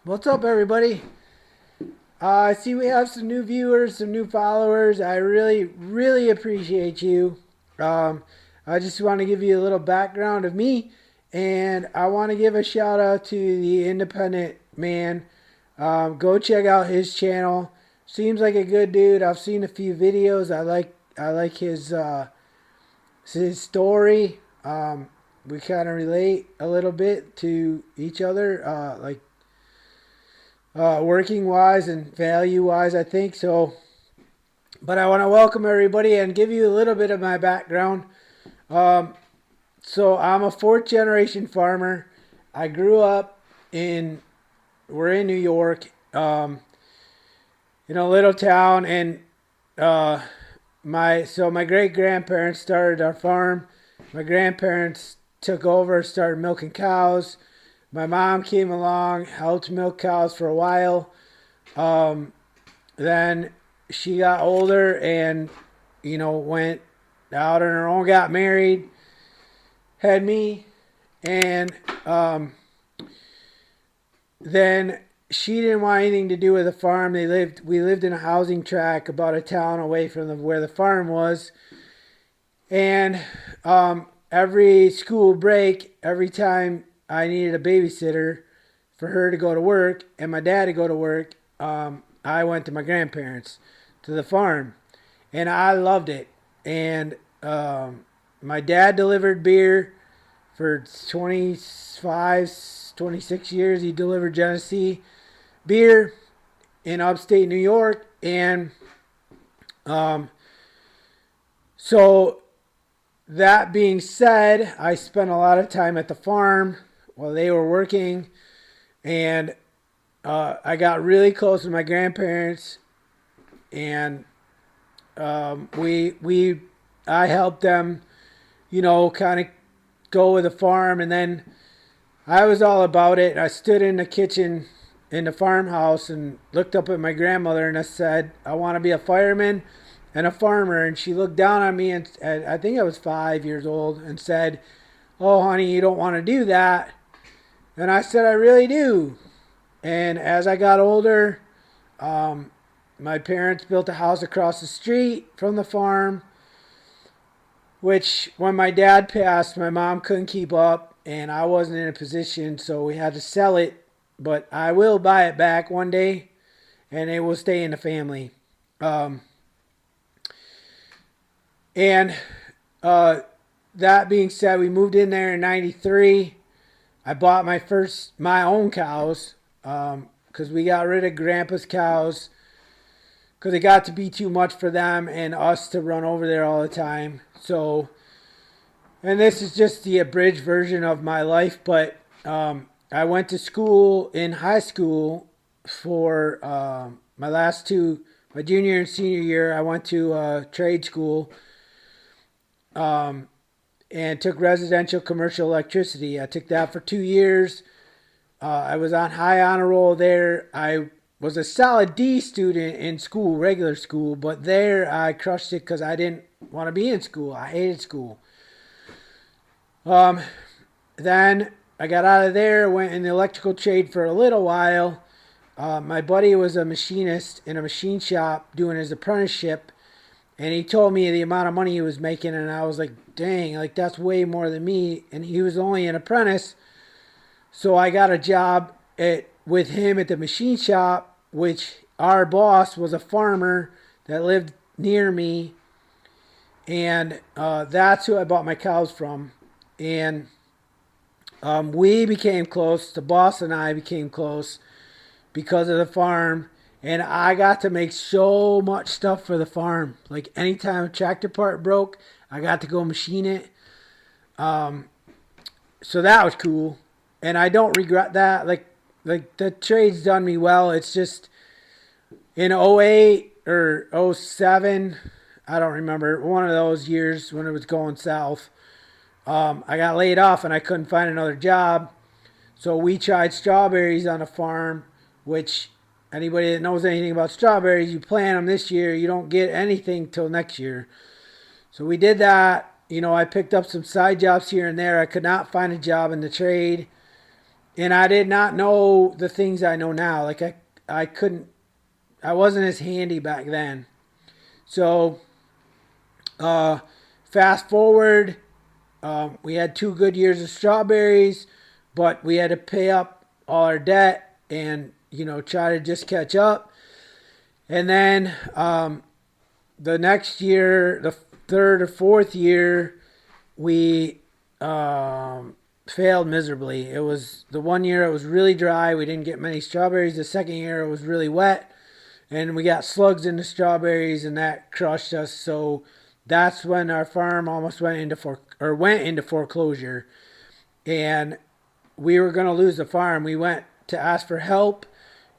What's up, everybody? I see we have some new viewers, some new followers. I really appreciate you. Um, I just want to give you a little background of me, and I want to give a shout out to the Independent Man. Go check out his channel. Seems like a good dude. I've seen a few videos. I like his story. We kind of relate a little bit to each other. Working wise and value wise, I think so. But I want to welcome everybody and give you a little bit of my background. So I'm a fourth generation farmer. I grew up in we're in New York, in a little town, and uh, my great grandparents started our farm. My grandparents took over, started milking cows. My mom came along, helped milk cows for a while. Then she got older and, went out on her own, got married, had me, and then she didn't want anything to do with the farm. We lived in a housing tract about a town away from where the farm was, and every school break, every time I needed a babysitter for her to go to work and my dad to go to work, I went to my grandparents to the farm, and I loved it. And my dad delivered beer for 25, 26 years. He delivered Genesee beer in upstate New York, and um, so that being said, I spent a lot of time at the farm while they were working, and I got really close with my grandparents, and we I helped them, kind of go with the farm, and then I was all about it. I stood in the kitchen in the farmhouse and looked up at my grandmother and I said, I want to be a fireman and a farmer. And she looked down on me, and I think I was 5 years old, and said, "Oh, honey, you don't want to do that." And I said, "I really do." And as I got older, my parents built a house across the street from the farm, which when my dad passed, my mom couldn't keep up and I wasn't in a position, so we had to sell it. But I will buy it back one day and it will stay in the family. Um, and uh, that being said, we moved in there in '93. I bought my own cows because we got rid of Grandpa's cows because it got to be too much for them and us to run over there all the time. So, and this is just the abridged version of my life, but I went to school in high school for my last two, my junior and senior year. I went to trade school and took residential commercial electricity. I took that for 2 years. I was on high honor roll there. I was a solid D student in school, regular school, but there I crushed it because I didn't want to be in school. I hated school. Um, then I got out of there, went in the electrical trade for a little while. My buddy was a machinist in a machine shop doing his apprenticeship, and he told me the amount of money he was making, and I was like, dang, like that's way more than me. And he was only an apprentice, so I got a job with him at the machine shop, which our boss was a farmer that lived near me, and that's who I bought my cows from. And we became close. The boss and I became close because of the farm. And I got to make so much stuff for the farm. Like anytime a tractor part broke, I got to go machine it. So that was cool. And I don't regret that. Like the trade's done me well. It's just in '08 or '07, I don't remember, one of those years when it was going south. I got laid off and I couldn't find another job. So we tried strawberries on a farm, which anybody that knows anything about strawberries, you plant them this year, you don't get anything till next year. So we did that. I picked up some side jobs here and there. I could not find a job in the trade. and I did not know the things I know now. Like I couldn't, I wasn't as handy back then. So, uh, fast forward, we had 2 good years of strawberries, but we had to pay up all our debt and try to just catch up. And then the next year, the third or fourth year, we failed miserably. It was the one year it was really dry. We didn't get many strawberries. The second year it was really wet, and we got slugs in the strawberries, and that crushed us. So that's when our farm almost went into foreclosure, and we were going to lose the farm. We went to ask for help,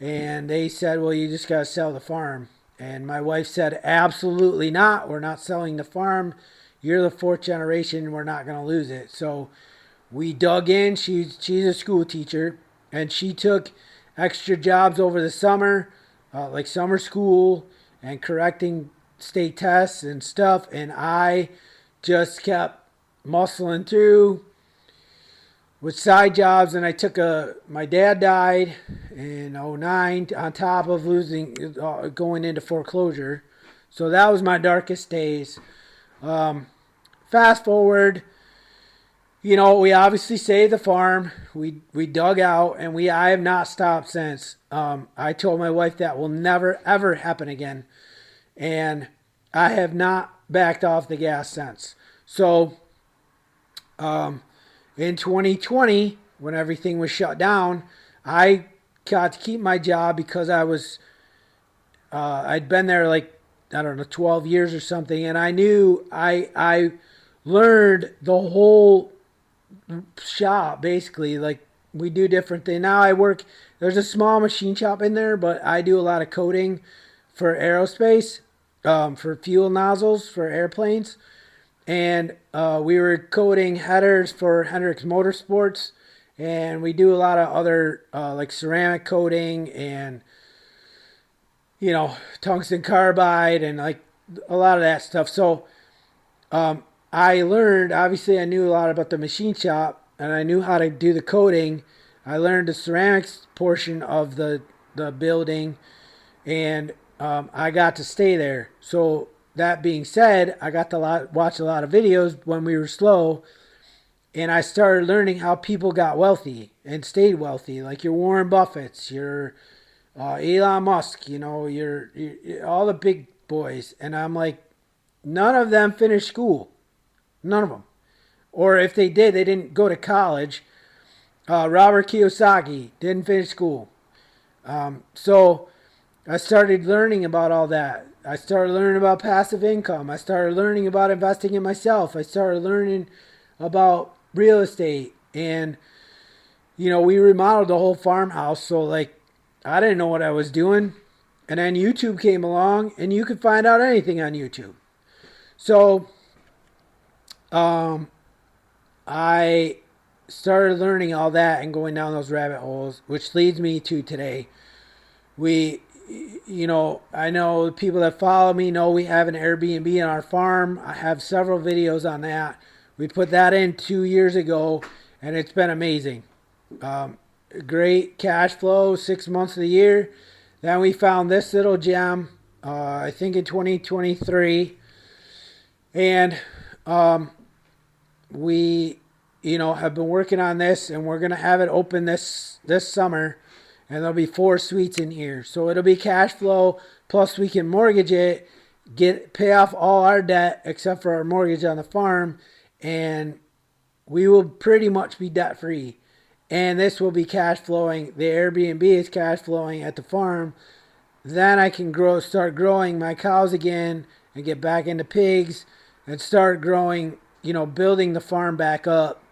and they said, "Well, you just got to sell the farm." And my wife said, "Absolutely not. We're not selling the farm. You're the fourth generation. We're not going to lose it." So we dug in. She's a school teacher, and she took extra jobs over the summer, like summer school and correcting state tests and stuff. And I just kept muscling through with side jobs. And I took my dad died in '09 on top of going into foreclosure. So that was my darkest days. Fast forward, we obviously saved the farm. We dug out, and I have not stopped since. I told my wife that will never ever happen again, and I have not backed off the gas since. So, in 2020, when everything was shut down, I got to keep my job because I'd been there like, I don't know, 12 years or something, and I knew I learned the whole shop basically. Like, we do different things now. There's a small machine shop in there, but I do a lot of coating for aerospace, for fuel nozzles for airplanes. And we were coating headers for Hendrix Motorsports, and we do a lot of other like ceramic coating and tungsten carbide and like a lot of that stuff. So I learned, obviously, I knew a lot about the machine shop, and I knew how to do the coating. I learned the ceramics portion of the building, and I got to stay there. So that being said, I got to watch a lot of videos when we were slow, and I started learning how people got wealthy and stayed wealthy, like your Warren Buffetts, your Elon Musk, your all the big boys. And I'm like, none of them finished school. None of them. Or if they did, they didn't go to college. Robert Kiyosaki didn't finish school. So I started learning about all that. I started learning about passive income. I started learning about investing in myself. I started learning about real estate. And, we remodeled the whole farmhouse. So, like, I didn't know what I was doing. And then YouTube came along, and you could find out anything on YouTube. So, I started learning all that and going down those rabbit holes, which leads me to today. I know the people that follow me know we have an Airbnb on our farm. I have several videos on that. We put that in 2 years ago, and it's been amazing. Great cash flow, 6 months of the year. Then we found this little gem, I think in 2023. And we, have been working on this, and we're going to have it open this summer. And there'll be 4 suites in here. So it'll be cash flow, plus we can mortgage it, pay off all our debt except for our mortgage on the farm, and we will pretty much be debt free. And this will be cash flowing. The Airbnb is cash flowing at the farm. Then I can start growing my cows again and get back into pigs and start growing, building the farm back up.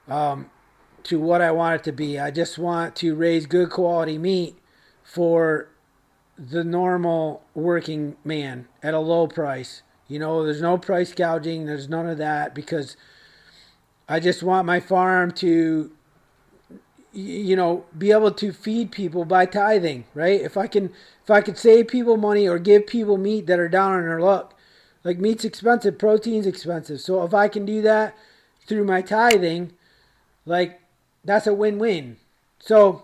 To what I want it to be. I just want to raise good quality meat for the normal working man at a low price. There's no price gouging. There's none of that, because I just want my farm to, be able to feed people by tithing, right? If I could save people money or give people meat that are down on their luck, like, meat's expensive, protein's expensive. So if I can do that through my tithing, like, that's a win-win. So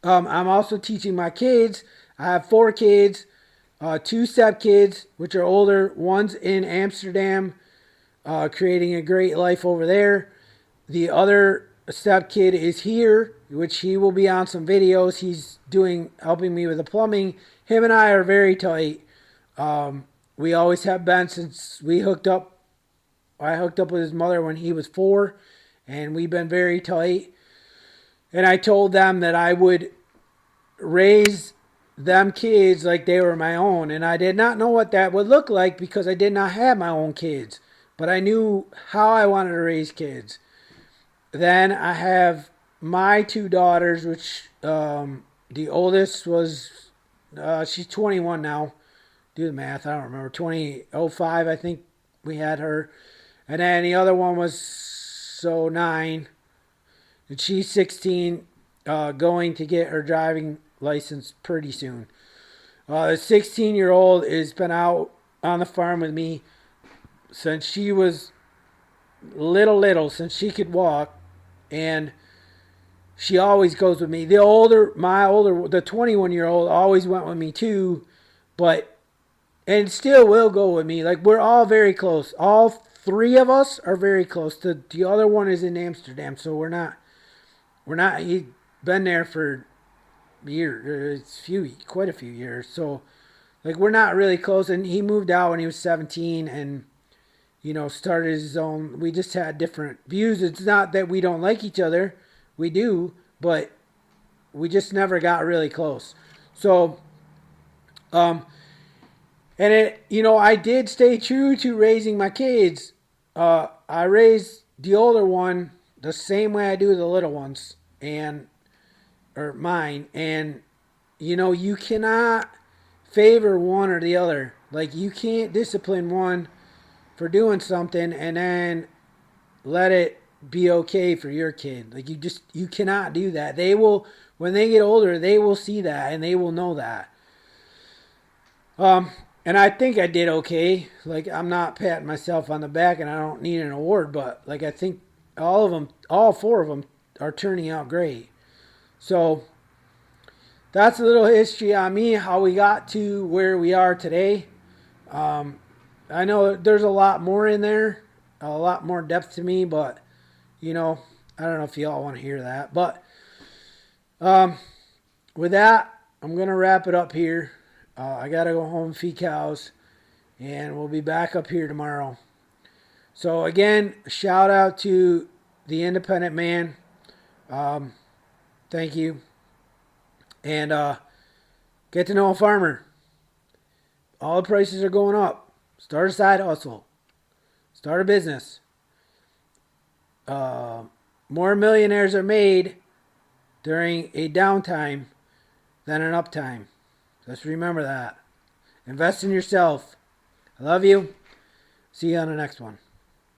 I'm also teaching my kids. I have 4 kids, 2 step kids, which are older. One's in Amsterdam, creating a great life over there. The other step kid is here, which he will be on some videos. He's helping me with the plumbing. Him and I are very tight. We always have been since we hooked up. I hooked up with his mother when he was 4, and we've been very tight. And I told them that I would raise them kids like they were my own. And I did not know what that would look like because I did not have my own kids. But I knew how I wanted to raise kids. Then I have my 2 daughters, which the oldest was, she's 21 now. Do the math, I don't remember. 2005, I think we had her. And then the other one was so 9. And she's 16, going to get her driving license pretty soon. The 16-year-old has been out on the farm with me since she was little, since she could walk, and she always goes with me. The 21-year-old always went with me too, and still will go with me. Like, we're all very close. All 3 of us are very close. The other one is in Amsterdam, so we're not. He's been there for years, quite a few years. So, like, we're not really close. And he moved out when he was 17, and started his own. We just had different views. It's not that we don't like each other, we do, but we just never got really close. So, and I did stay true to raising my kids. I raised the older one the same way I do the little ones, or mine. And you cannot favor one or the other. Like, you can't discipline one for doing something and then let it be okay for your kid. Like, you cannot do that. They will, when they get older, they will see that and they will know that. And I think I did okay. Like, I'm not patting myself on the back, and I don't need an award, but like, I think all 4 of them are turning out great. So that's a little history on me, how we got to where we are today. I know there's a lot more in there, a lot more depth to me, but I don't know if y'all want to hear that. But with that, I'm going to wrap it up here. I got to go home and feed cows, and we'll be back up here tomorrow. So again, shout out to the Independent Man. Thank you. And get to know a farmer. All the prices are going up. Start a side hustle. Start a business. More millionaires are made during a downtime than an uptime. Just remember that. Invest in yourself. I love you. See you on the next one.